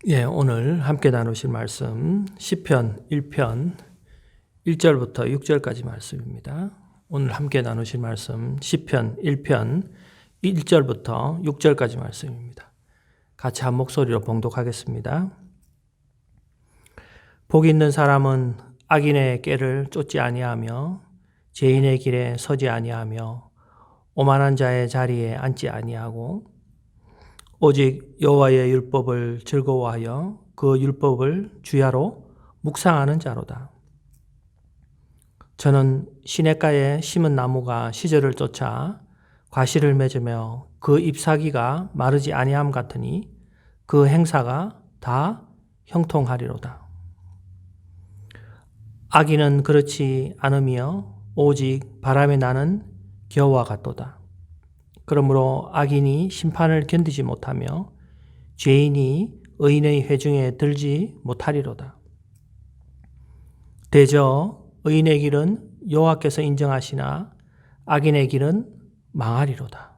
오늘 함께 나누실 말씀 시편 1편 1절부터 6절까지 말씀입니다. 오늘 함께 나누실 말씀 시편 1편 1절부터 6절까지 말씀입니다. 같이 한 목소리로 봉독하겠습니다. 복 있는 사람은 악인의 꾀를 쫓지 아니하며 죄인의 길에 서지 아니하며 오만한 자의 자리에 앉지 아니하고 오직 여호와의 율법을 즐거워하여 그 율법을 주야로 묵상하는 자로다. 저는 시냇가에 심은 나무가 시절을 쫓아 과실을 맺으며 그 잎사귀가 마르지 아니함 같으니 그 행사가 다 형통하리로다. 악인은 그렇지 않으며 오직 바람에 나는 겨와 같도다. 그러므로 악인이 심판을 견디지 못하며 죄인이 의인의 회중에 들지 못하리로다. 대저 의인의 길은 여호와께서 인정하시나 악인의 길은 망하리로다.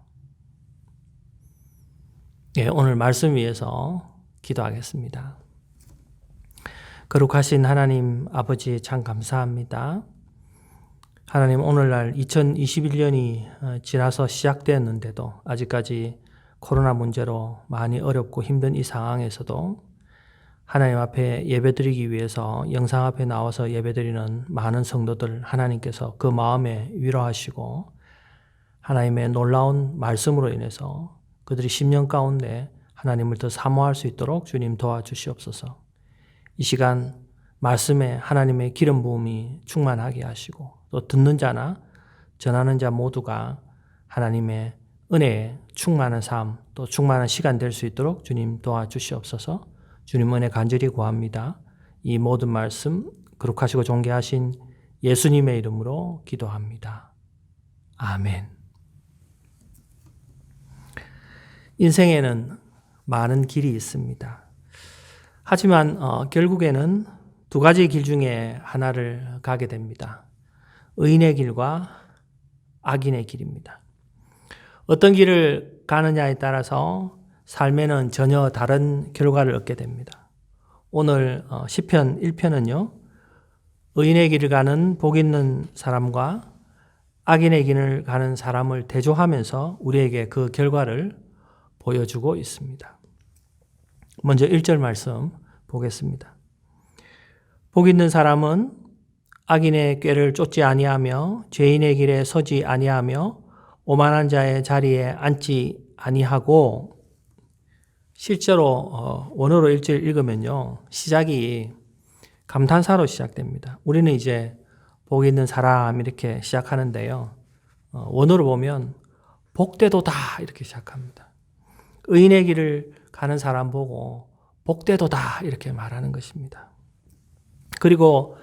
오늘 말씀 위해서 기도하겠습니다. 거룩하신 하나님 아버지 참 감사합니다. 하나님, 오늘날 2021년이 지나서 시작되었는데도 아직까지 코로나 문제로 많이 어렵고 힘든 이 상황에서도 하나님 앞에 예배드리기 위해서 영상 앞에 나와서 예배드리는 많은 성도들 하나님께서 그 마음에 위로하시고 하나님의 놀라운 말씀으로 인해서 그들이 심령 가운데 하나님을 더 사모할 수 있도록 주님 도와주시옵소서. 이 시간 말씀에 하나님의 기름 부음이 충만하게 하시고 또 듣는 자나 전하는 자 모두가 하나님의 은혜에 충만한 삶, 또 충만한 시간 될 수 있도록 주님 도와주시옵소서. 주님 은혜 간절히 구합니다. 이 모든 말씀 거룩하시고 존귀하신 예수님의 이름으로 기도합니다. 아멘. 인생에는 많은 길이 있습니다. 하지만 결국에는 두 가지 길 중에 하나를 가게 됩니다. 의인의 길과 악인의 길입니다. 어떤 길을 가느냐에 따라서 삶에는 전혀 다른 결과를 얻게 됩니다. 오늘 시편 1편은요. 의인의 길을 가는 복 있는 사람과 악인의 길을 가는 사람을 대조하면서 우리에게 그 결과를 보여주고 있습니다. 먼저 1절 말씀 보겠습니다. 복 있는 사람은 악인의 꾀를 쫓지 아니하며 죄인의 길에 서지 아니하며 오만한 자의 자리에 앉지 아니하고, 실제로 원어로 1절 읽으면요. 시작이 감탄사로 시작됩니다. 우리는 이제 복 있는 사람 이렇게 시작하는데요. 원어로 보면 복되도다 이렇게 시작합니다. 의인의 길을 가는 사람 보고 복되도다 이렇게 말하는 것입니다. 그리고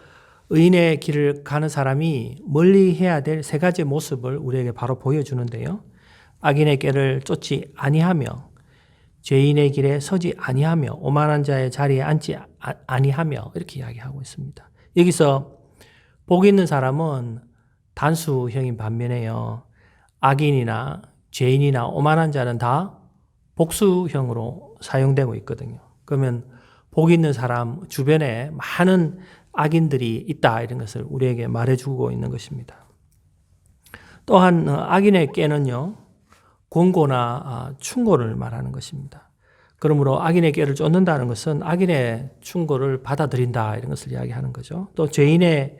의인의 길을 가는 사람이 멀리 해야 될 세 가지 모습을 우리에게 바로 보여주는데요. 악인의 꾀를 쫓지 아니하며 죄인의 길에 서지 아니하며 오만한 자의 자리에 앉지 아니하며 이렇게 이야기하고 있습니다. 여기서 복 있는 사람은 단수형인 반면에요. 악인이나 죄인이나 오만한 자는 다 복수형으로 사용되고 있거든요. 그러면 복 있는 사람 주변에 많은 악인들이 있다 이런 것을 우리에게 말해주고 있는 것입니다. 또한 악인의 꾀는요. 권고나 충고를 말하는 것입니다. 그러므로 악인의 꾀를 쫓는다는 것은 악인의 충고를 받아들인다 이런 것을 이야기하는 거죠. 또 죄인의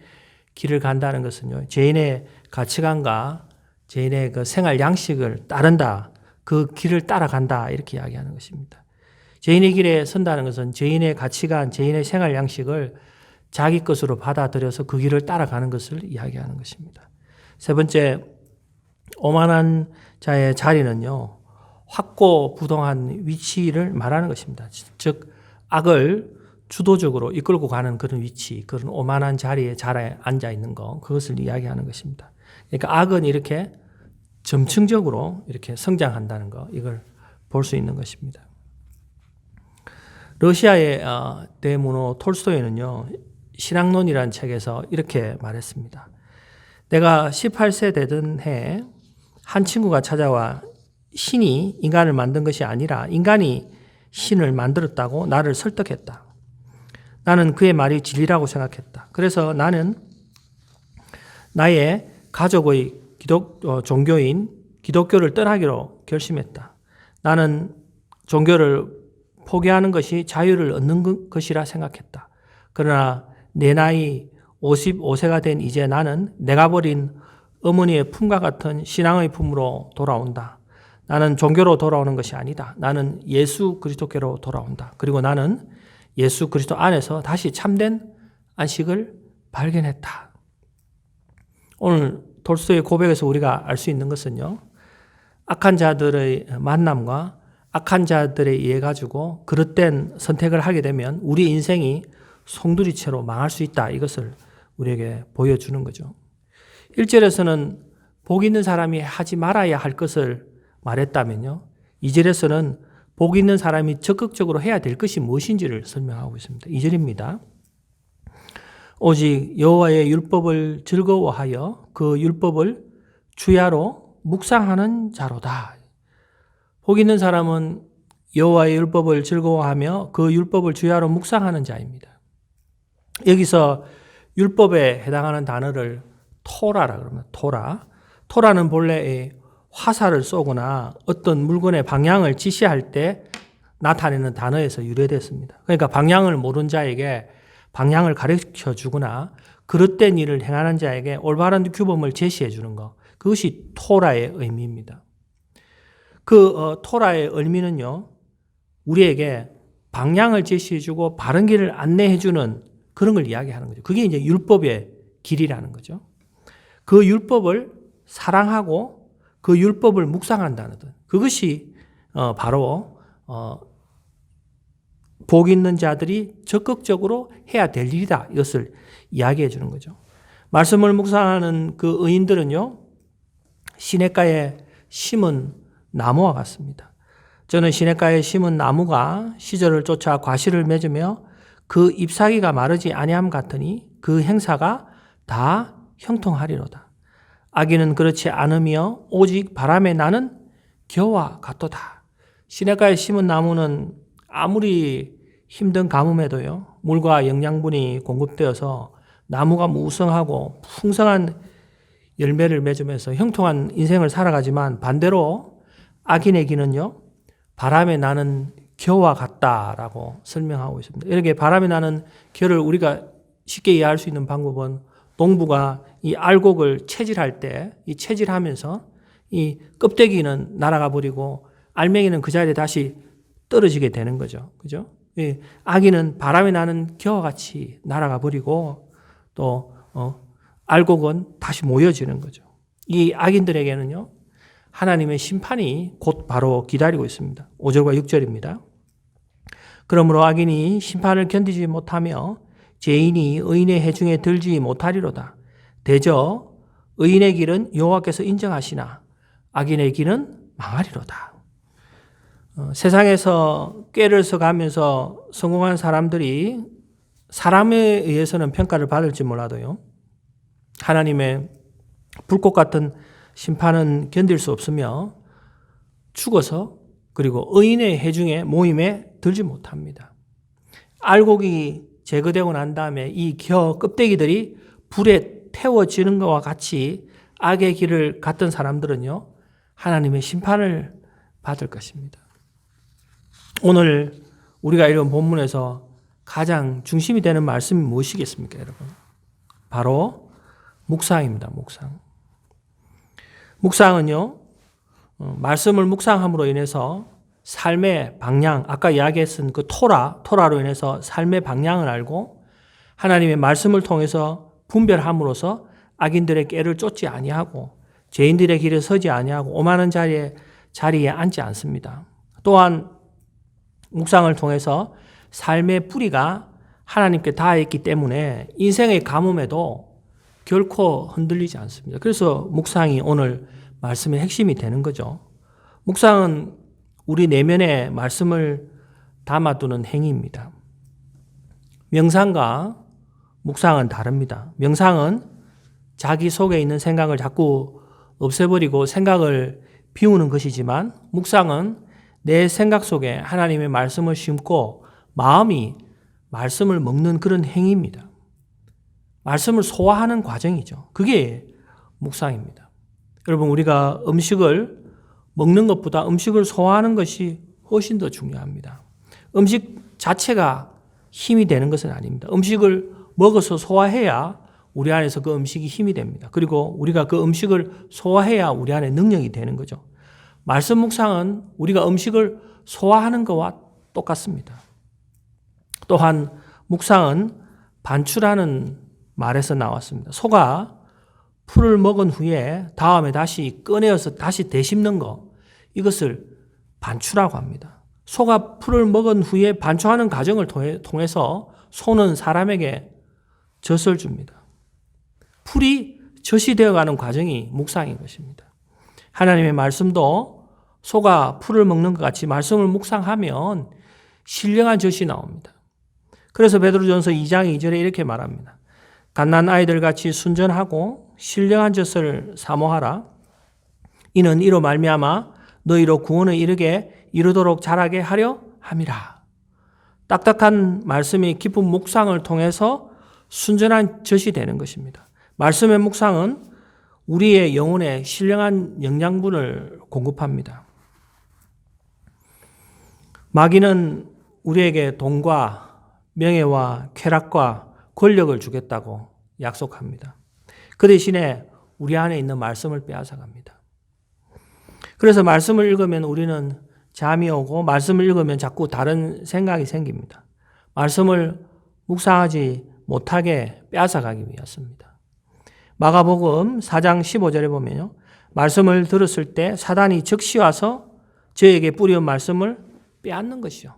길을 간다는 것은요. 죄인의 가치관과 죄인의 그 생활 양식을 따른다. 그 길을 따라간다 이렇게 이야기하는 것입니다. 죄인의 길에 선다는 것은 죄인의 가치관, 죄인의 생활 양식을 자기 것으로 받아들여서 그 길을 따라가는 것을 이야기하는 것입니다. 세 번째, 오만한 자의 자리는요. 확고부동한 위치를 말하는 것입니다. 즉 악을 주도적으로 이끌고 가는 그런 위치, 그런 오만한 자리에 잘 앉아 있는 것, 그것을 이야기하는 것입니다. 그러니까 악은 이렇게 점층적으로 이렇게 성장한다는 것, 이걸 볼 수 있는 것입니다. 러시아의 대문호 톨스토이는요. 신학론이라는 책에서 이렇게 말했습니다. 내가 18세 되던 해 한 친구가 찾아와 신이 인간을 만든 것이 아니라 인간이 신을 만들었다고 나를 설득했다. 나는 그의 말이 진리라고 생각했다. 그래서 나는 나의 가족의 종교인 기독교를 떠나기로 결심했다. 나는 종교를 포기하는 것이 자유를 얻는 것이라 생각했다. 그러나 내 나이 55세가 된 이제 나는 내가 버린 어머니의 품과 같은 신앙의 품으로 돌아온다. 나는 종교로 돌아오는 것이 아니다. 나는 예수 그리스도께로 돌아온다. 그리고 나는 예수 그리스도 안에서 다시 참된 안식을 발견했다. 오늘 톨스토이의 고백에서 우리가 알 수 있는 것은요, 악한 자들의 만남과 악한 자들에 의해 가지고 그릇된 선택을 하게 되면 우리 인생이 송두리째로 망할 수 있다. 이것을 우리에게 보여주는 거죠. 1절에서는 복 있는 사람이 하지 말아야 할 것을 말했다면요, 2절에서는 복 있는 사람이 적극적으로 해야 될 것이 무엇인지를 설명하고 있습니다. 2절입니다. 오직 여호와의 율법을 즐거워하여 그 율법을 주야로 묵상하는 자로다. 복 있는 사람은 여호와의 율법을 즐거워하며 그 율법을 주야로 묵상하는 자입니다. 여기서 율법에 해당하는 단어를 토라라 그러면 토라는 본래 화살을 쏘거나 어떤 물건의 방향을 지시할 때 나타내는 단어에서 유래됐습니다. 그러니까 방향을 모르는 자에게 방향을 가르쳐 주거나 그릇된 일을 행하는 자에게 올바른 규범을 제시해 주는 것, 그것이 토라의 의미입니다. 그 토라의 의미는요, 우리에게 방향을 제시해 주고 바른 길을 안내해 주는 그런 걸 이야기하는 거죠. 그게 이제 율법의 길이라는 거죠. 그 율법을 사랑하고 그 율법을 묵상한다는 것, 그것이 바로 복 있는 자들이 적극적으로 해야 될 일이다. 이것을 이야기해 주는 거죠. 말씀을 묵상하는 그 의인들은요, 시냇가에 심은 나무와 같습니다. 저는 시냇가에 심은 나무가 시절을 쫓아 과실을 맺으며 그 잎사귀가 마르지 아니함 같으니 그 행사가 다 형통하리로다. 악인은 그렇지 않으며 오직 바람에 나는 겨와 같도다. 시냇가에 심은 나무는 아무리 힘든 가뭄에도요, 물과 영양분이 공급되어서 나무가 무성하고 풍성한 열매를 맺으면서 형통한 인생을 살아가지만, 반대로 악인의 길은요, 바람에 나는 겨와 같다라고 설명하고 있습니다. 이렇게 바람에 나는 겨를 우리가 쉽게 이해할 수 있는 방법은, 농부가 이 알곡을 채질할 때 이 채질하면서 이 껍데기는 날아가 버리고 알맹이는 그 자리에 다시 떨어지게 되는 거죠. 그죠? 악인은 바람에 나는 겨와 같이 날아가 버리고 또 알곡은 다시 모여지는 거죠. 이 악인들에게는요, 하나님의 심판이 곧 바로 기다리고 있습니다. 5절과 6절입니다. 그러므로 악인이 심판을 견디지 못하며 죄인이 의인의 해중에 들지 못하리로다. 대저 의인의 길은 여호와께서 인정하시나 악인의 길은 망하리로다. 세상에서 꾀를 써가면서 성공한 사람들이 사람에 의해서는 평가를 받을지 몰라도요, 하나님의 불꽃 같은 심판은 견딜 수 없으며 죽어서 그리고 의인의 해중에 모임에 들지 못합니다. 알곡이 제거되고 난 다음에 이 겨 껍데기들이 불에 태워지는 것과 같이 악의 길을 갔던 사람들은요, 하나님의 심판을 받을 것입니다. 오늘 우리가 읽은 본문에서 가장 중심이 되는 말씀이 무엇이겠습니까, 여러분? 바로 묵상입니다. 묵상은요, 말씀을 묵상함으로 인해서 삶의 방향, 아까 이야기했던 그 토라로 인해서 삶의 방향을 알고 하나님의 말씀을 통해서 분별함으로써 악인들의 꾀를 쫓지 아니하고 죄인들의 길에 서지 아니하고 오만한 자리에 앉지 않습니다. 또한 묵상을 통해서 삶의 뿌리가 하나님께 닿아 있기 때문에 인생의 가뭄에도 결코 흔들리지 않습니다. 그래서 묵상이 오늘 말씀의 핵심이 되는 거죠. 묵상은 우리 내면에 말씀을 담아두는 행위입니다. 명상과 묵상은 다릅니다. 명상은 자기 속에 있는 생각을 자꾸 없애버리고 생각을 비우는 것이지만, 묵상은 내 생각 속에 하나님의 말씀을 심고 마음이 말씀을 먹는 그런 행위입니다. 말씀을 소화하는 과정이죠. 그게 묵상입니다. 여러분, 우리가 음식을 먹는 것보다 음식을 소화하는 것이 훨씬 더 중요합니다. 음식 자체가 힘이 되는 것은 아닙니다. 음식을 먹어서 소화해야 우리 안에서 그 음식이 힘이 됩니다. 그리고 우리가 그 음식을 소화해야 우리 안에 능력이 되는 거죠. 말씀 묵상은 우리가 음식을 소화하는 것과 똑같습니다. 또한 묵상은 반추라는 말에서 나왔습니다. 소가 풀을 먹은 후에 다음에 다시 꺼내어서 다시 되씹는 것, 이것을 반추라고 합니다. 소가 풀을 먹은 후에 반추하는 과정을 통해서 소는 사람에게 젖을 줍니다. 풀이 젖이 되어가는 과정이 묵상인 것입니다. 하나님의 말씀도 소가 풀을 먹는 것 같이 말씀을 묵상하면 신령한 젖이 나옵니다. 그래서 베드로전서 2장 2절에 이렇게 말합니다. 갓난 아이들 같이 순전하고 신령한 젖을 사모하라. 이는 이로 말미암아 너희로 구원에 이르도록 자라게 하려 함이라. 딱딱한 말씀이 깊은 묵상을 통해서 순전한 젖이 되는 것입니다. 말씀의 묵상은 우리의 영혼에 신령한 영양분을 공급합니다. 마귀는 우리에게 돈과 명예와 쾌락과 권력을 주겠다고 약속합니다. 그 대신에 우리 안에 있는 말씀을 빼앗아갑니다. 그래서 말씀을 읽으면 우리는 잠이 오고 말씀을 읽으면 자꾸 다른 생각이 생깁니다. 말씀을 묵상하지 못하게 빼앗아가기 위해서입니다. 마가복음 4장 15절에 보면요. 말씀을 들었을 때 사단이 즉시 와서 저에게 뿌리온 말씀을 빼앗는 것이요.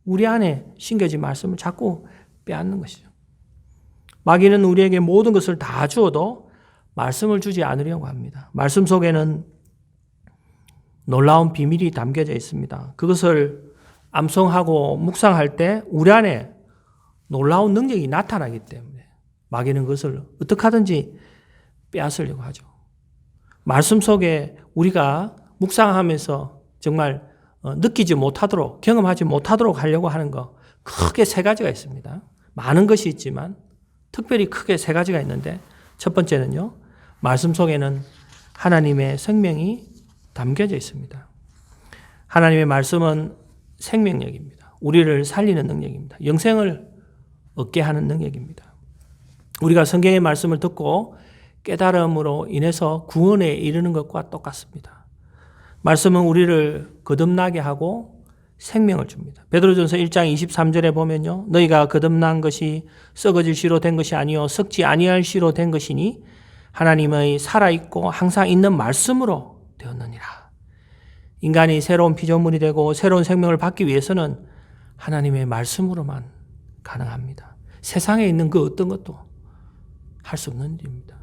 우리 안에 심겨진 말씀을 자꾸 빼앗는 것이죠. 마귀는 우리에게 모든 것을 다 주어도 말씀을 주지 않으려고 합니다. 말씀 속에는 놀라운 비밀이 담겨져 있습니다. 그것을 암송하고 묵상할 때 우리 안에 놀라운 능력이 나타나기 때문에 마귀는 그것을 어떻게 하든지 빼앗으려고 하죠. 말씀 속에 우리가 묵상하면서 정말 느끼지 못하도록, 경험하지 못하도록 하려고 하는 거 크게 세 가지가 있습니다. 많은 것이 있지만 특별히 크게 세 가지가 있는데 첫 번째는요. 말씀 속에는 하나님의 생명이 담겨져 있습니다. 하나님의 말씀은 생명력입니다. 우리를 살리는 능력입니다. 영생을 얻게 하는 능력입니다. 우리가 성경의 말씀을 듣고 깨달음으로 인해서 구원에 이르는 것과 똑같습니다. 말씀은 우리를 거듭나게 하고 생명을 줍니다. 베드로전서 1장 23절에 보면요. 너희가 거듭난 것이 썩어질 씨로 된 것이 아니요 썩지 아니할 씨로 된 것이니 하나님의 살아있고 항상 있는 말씀으로 되었느니라. 인간이 새로운 피조물이 되고 새로운 생명을 받기 위해서는 하나님의 말씀으로만 가능합니다. 세상에 있는 그 어떤 것도 할 수 없는 일입니다.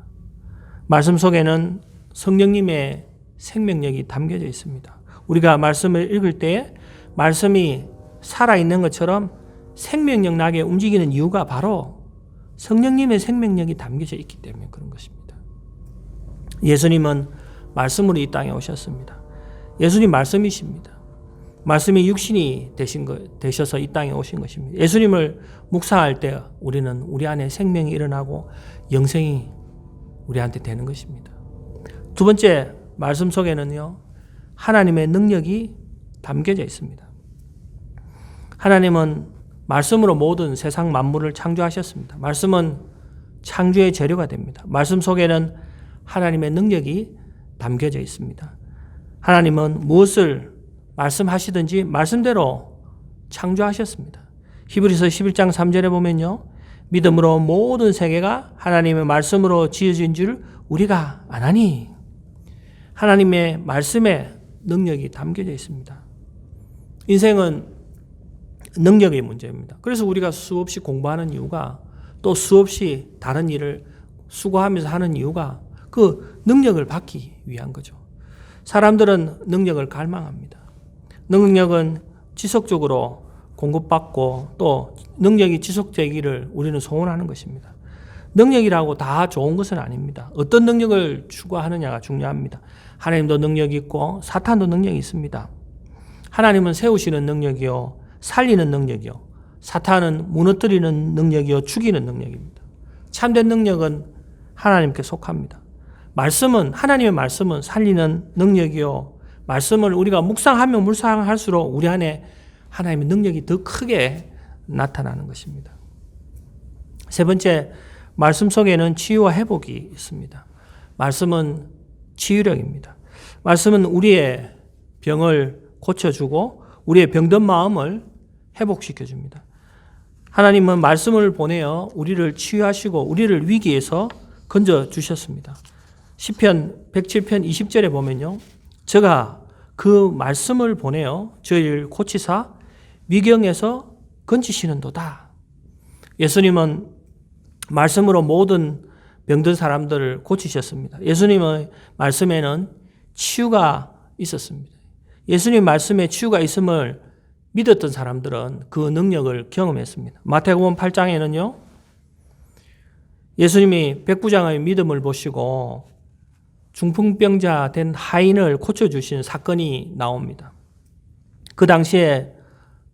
말씀 속에는 성령님의 생명력이 담겨져 있습니다. 우리가 말씀을 읽을 때 말씀이 살아있는 것처럼 생명력 나게 움직이는 이유가 바로 성령님의 생명력이 담겨져 있기 때문에 그런 것입니다. 예수님은 말씀으로 이 땅에 오셨습니다. 예수님 말씀이십니다. 말씀이 육신이 되셔서 이 땅에 오신 것입니다. 예수님을 묵상할 때 우리는 우리 안에 생명이 일어나고 영생이 우리한테 되는 것입니다. 두 번째, 말씀 속에는요, 하나님의 능력이 담겨져 있습니다. 하나님은 말씀으로 모든 세상 만물을 창조하셨습니다. 말씀은 창조의 재료가 됩니다. 말씀 속에는 하나님의 능력이 담겨져 있습니다. 하나님은 무엇을 말씀하시든지 말씀대로 창조하셨습니다. 히브리서 11장 3절에 보면요. 믿음으로 모든 세계가 하나님의 말씀으로 지어진 줄 우리가 아나니. 하나님의 말씀에 능력이 담겨져 있습니다. 인생은 능력의 문제입니다. 그래서 우리가 수없이 공부하는 이유가 또 수없이 다른 일을 수고하면서 하는 이유가 그 능력을 받기 위한 거죠. 사람들은 능력을 갈망합니다. 능력은 지속적으로 공급받고 또 능력이 지속되기를 우리는 소원하는 것입니다. 능력이라고 다 좋은 것은 아닙니다. 어떤 능력을 추구하느냐가 중요합니다. 하나님도 능력이 있고 사탄도 능력이 있습니다. 하나님은 세우시는 능력이요, 살리는 능력이요, 사탄은 무너뜨리는 능력이요, 죽이는 능력입니다. 참된 능력은 하나님께 속합니다. 하나님의 말씀은 살리는 능력이요, 말씀을 우리가 묵상하면 묵상할수록 우리 안에 하나님의 능력이 더 크게 나타나는 것입니다. 세 번째, 말씀 속에는 치유와 회복이 있습니다. 말씀은 치유력입니다. 말씀은 우리의 병을 고쳐주고 우리의 병든 마음을 회복시켜줍니다. 하나님은 말씀을 보내어 우리를 치유하시고 우리를 위기에서 건져주셨습니다. 시편 107편 20절에 보면요, 저가 그 말씀을 보내어 저희를 고치사 위경에서 건지시는도다. 예수님은 말씀으로 모든 병든 사람들을 고치셨습니다. 예수님의 말씀에는 치유가 있었습니다. 예수님 말씀에 치유가 있음을 믿었던 사람들은 그 능력을 경험했습니다. 마태복음 8장에는요, 예수님이 백부장의 믿음을 보시고 중풍병자 된 하인을 고쳐주신 사건이 나옵니다. 그 당시에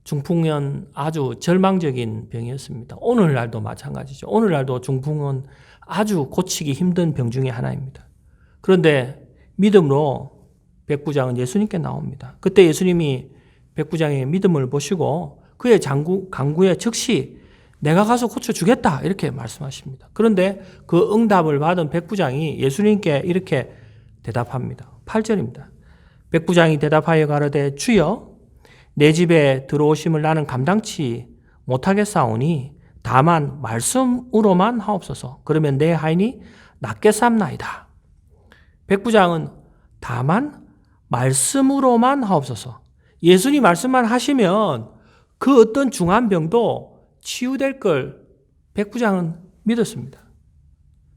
중풍은 아주 절망적인 병이었습니다. 오늘날도 마찬가지죠. 오늘날도 중풍은 아주 고치기 힘든 병 중에 하나입니다. 그런데 믿음으로 백부장은 예수님께 나옵니다. 그때 예수님이 백부장의 믿음을 보시고 그의 간구에 즉시 내가 가서 고쳐주겠다 이렇게 말씀하십니다. 그런데 그 응답을 받은 백부장이 예수님께 이렇게 대답합니다. 8절입니다. 백부장이 대답하여 가로되 주여 내 집에 들어오심을 나는 감당치 못하겠사오니 다만 말씀으로만 하옵소서. 그러면 내 하인이 낫겠사옵나이다. 백부장은 다만 말씀으로만 하옵소서. 예수님 말씀만 하시면 그 어떤 중한 병도 치유될 걸 백부장은 믿었습니다.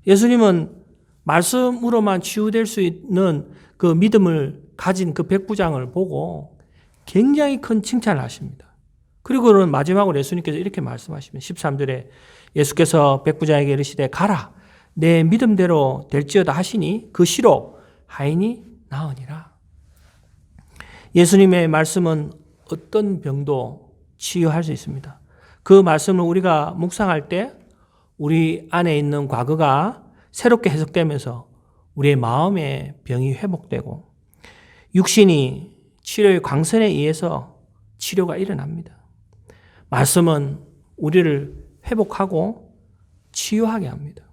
예수님은 말씀으로만 치유될 수 있는 그 믿음을 가진 그 백부장을 보고 굉장히 큰 칭찬을 하십니다. 그리고는 마지막으로 예수님께서 이렇게 말씀하시면 13절에 예수께서 백부장에게 이르시되 가라 내 믿음대로 될지어다 하시니 그 시로 하인이 나으니라. 예수님의 말씀은 어떤 병도 치유할 수 있습니다. 그 말씀을 우리가 묵상할 때 우리 안에 있는 과거가 새롭게 해석되면서 우리의 마음의 병이 회복되고 육신이 치료의 광선에 의해서 치료가 일어납니다. 말씀은 우리를 회복하고 치유하게 합니다.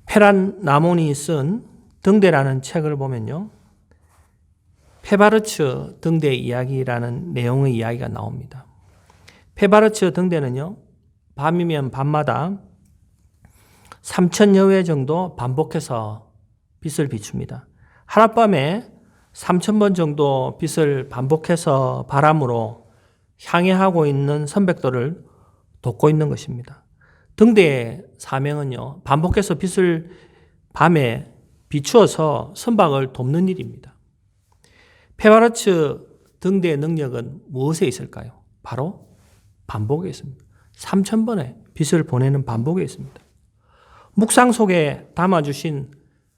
페란 나몬이 쓴 등대라는 책을 보면요, 페바르츠 등대 이야기라는 내용의 이야기가 나옵니다. 페바르츠 등대는요, 밤이면 밤마다 3,000여 회 정도 반복해서 빛을 비춥니다. 하룻밤에 3,000번 정도 빛을 반복해서 바람으로 향해하고 있는 선백도를 돕고 있는 것입니다. 등대의 사명은요, 반복해서 빛을 밤에 비추어서 선박을 돕는 일입니다. 페바르츠 등대의 능력은 무엇에 있을까요? 바로 반복에 있습니다. 3,000번의 빛을 보내는 반복에 있습니다. 묵상 속에 담아주신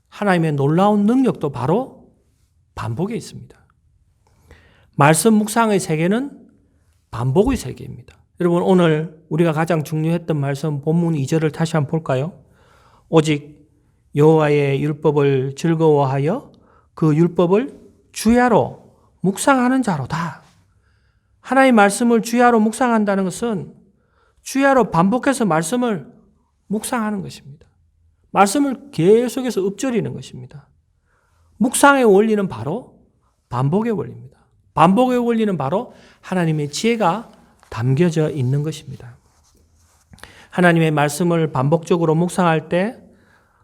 하나님의 놀라운 능력도 바로 반복에 있습니다. 말씀 묵상의 세계는 반복의 세계입니다. 여러분, 오늘 우리가 가장 중요했던 말씀 본문 2절을 다시 한번 볼까요? 오직 여호와의 율법을 즐거워하여 그 율법을 주야로 묵상하는 자로다. 하나님의 말씀을 주야로 묵상한다는 것은 주야로 반복해서 말씀을 묵상하는 것입니다. 말씀을 계속해서 읊조리는 것입니다. 묵상의 원리는 바로 반복의 원리입니다. 반복의 원리는 바로 하나님의 지혜가 담겨져 있는 것입니다. 하나님의 말씀을 반복적으로 묵상할 때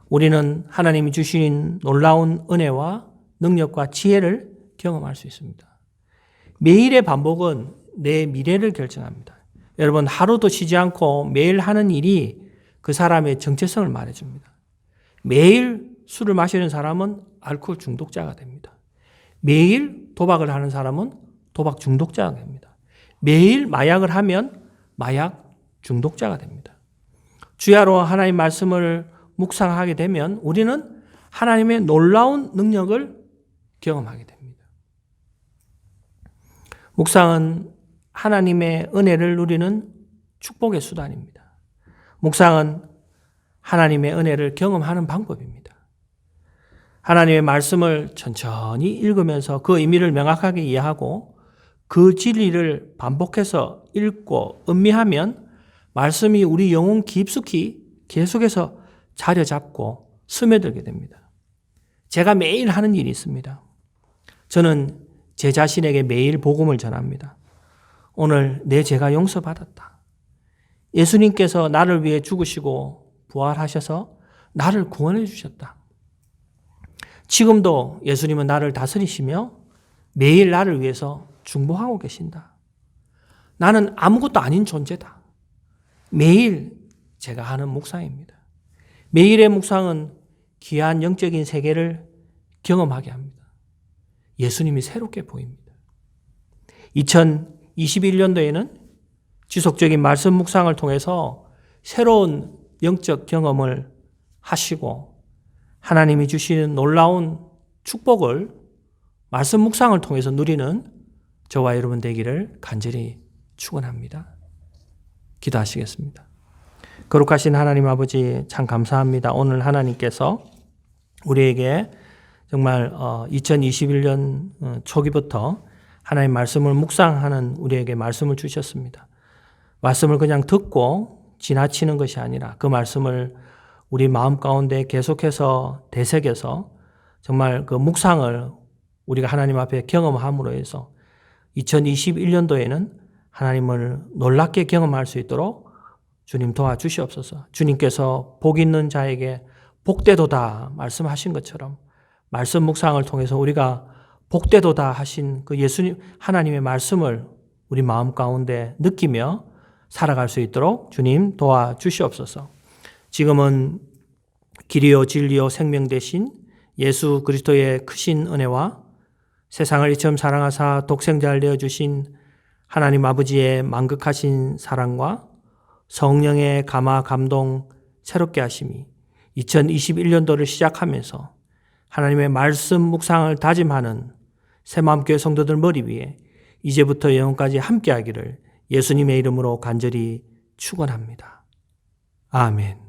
우리는 하나님이 주신 놀라운 은혜와 능력과 지혜를 경험할 수 있습니다. 매일의 반복은 내 미래를 결정합니다. 여러분, 하루도 쉬지 않고 매일 하는 일이 그 사람의 정체성을 말해줍니다. 매일 술을 마시는 사람은 알코올 중독자가 됩니다. 매일 도박을 하는 사람은 도박 중독자가 됩니다. 매일 마약을 하면 마약 중독자가 됩니다. 주야로 하나님의 말씀을 묵상하게 되면 우리는 하나님의 놀라운 능력을 경험하게 됩니다. 묵상은 하나님의 은혜를 누리는 축복의 수단입니다. 묵상은 하나님의 은혜를 경험하는 방법입니다. 하나님의 말씀을 천천히 읽으면서 그 의미를 명확하게 이해하고 그 진리를 반복해서 읽고 음미하면 말씀이 우리 영혼 깊숙이 계속해서 자리 잡고 스며들게 됩니다. 제가 매일 하는 일이 있습니다. 저는 제 자신에게 매일 복음을 전합니다. 오늘 내 죄가 용서받았다. 예수님께서 나를 위해 죽으시고 부활하셔서 나를 구원해 주셨다. 지금도 예수님은 나를 다스리시며 매일 나를 위해서 중보하고 계신다. 나는 아무것도 아닌 존재다. 매일 제가 하는 묵상입니다. 매일의 묵상은 귀한 영적인 세계를 경험하게 합니다. 예수님이 새롭게 보입니다. 2021년도에는 지속적인 말씀 묵상을 통해서 새로운 영적 경험을 하시고 하나님이 주시는 놀라운 축복을 말씀 묵상을 통해서 누리는 저와 여러분 되기를 간절히 축원합니다. 기도하시겠습니다. 거룩하신 하나님 아버지 참 감사합니다. 오늘 하나님께서 우리에게 정말 2021년 초기부터 하나님 말씀을 묵상하는 우리에게 말씀을 주셨습니다. 말씀을 그냥 듣고 지나치는 것이 아니라 그 말씀을 우리 마음 가운데 계속해서 되새겨서 정말 그 묵상을 우리가 하나님 앞에 경험함으로 해서 2021년도에는 하나님을 놀랍게 경험할 수 있도록 주님 도와주시옵소서. 주님께서 복 있는 자에게 복되도다 말씀하신 것처럼 말씀 묵상을 통해서 우리가 복되도다 하신 그 예수님 하나님의 말씀을 우리 마음 가운데 느끼며 살아갈 수 있도록 주님 도와주시옵소서. 지금은 길이요 진리요 생명 되신 예수 그리스도의 크신 은혜와 세상을 이처럼 사랑하사 독생자를 내어주신 하나님 아버지의 만극하신 사랑과 성령의 감화 감동 새롭게 하심이 2021년도를 시작하면서 하나님의 말씀 묵상을 다짐하는 새마음교회 성도들 머리 위에 이제부터 영원까지 함께하기를 예수님의 이름으로 간절히 축원합니다. 아멘.